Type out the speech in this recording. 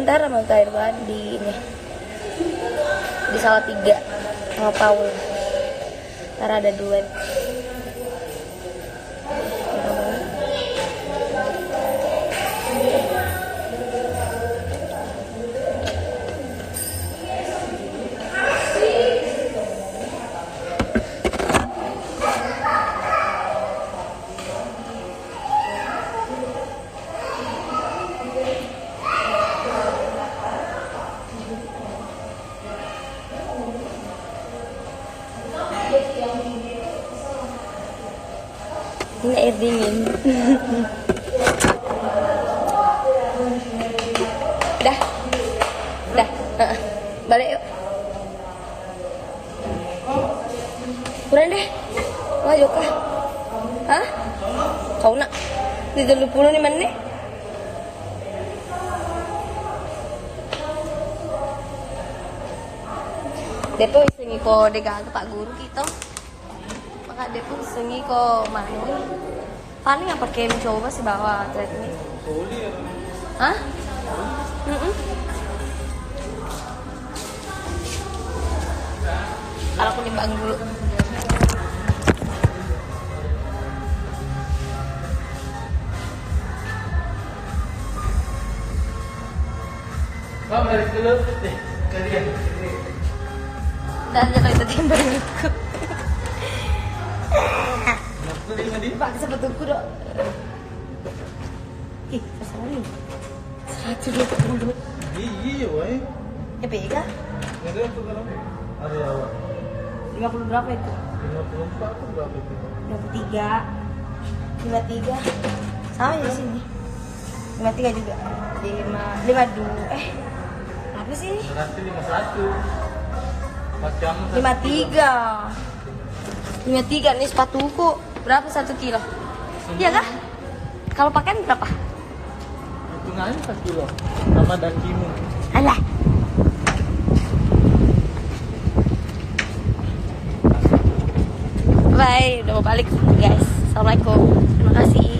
bentar sama terakhir banget di ini. Di Salatiga sama Paul. Ntar ada duet. Ini air dingin. Dah. Balik yuk. Kurang deh. Wah, Joka. Hah? Kau nak? Di 30 ni mana? Depo isengi ko degang ke Pak Guru kita. Maka depo isengi ko mana? Paling apa pakai mencoba sih bawa thread ini? Hah? Kalau aku nimbang dulu. Bang, balik dulu. Kalian. Dan jatuh itu timber itu. Pak, sepetuku dok. Ih, sorry. 120. Iya, woi. Pega? Ada apa kalau? Ada apa? 50 berapa itu? 54 atau berapa itu? 53. Sama ya di sini. 53 juga. 52. Apa sih? Berarti 51. Macam 53. 53 nih sepatuku. Berapa 1 kilo? Iya kah? Kalau pakaian berapa? hitungannya 1 kilo sama dakimu. Alah. Bye, udah mau balik guys. Assalamualaikum. Terima kasih.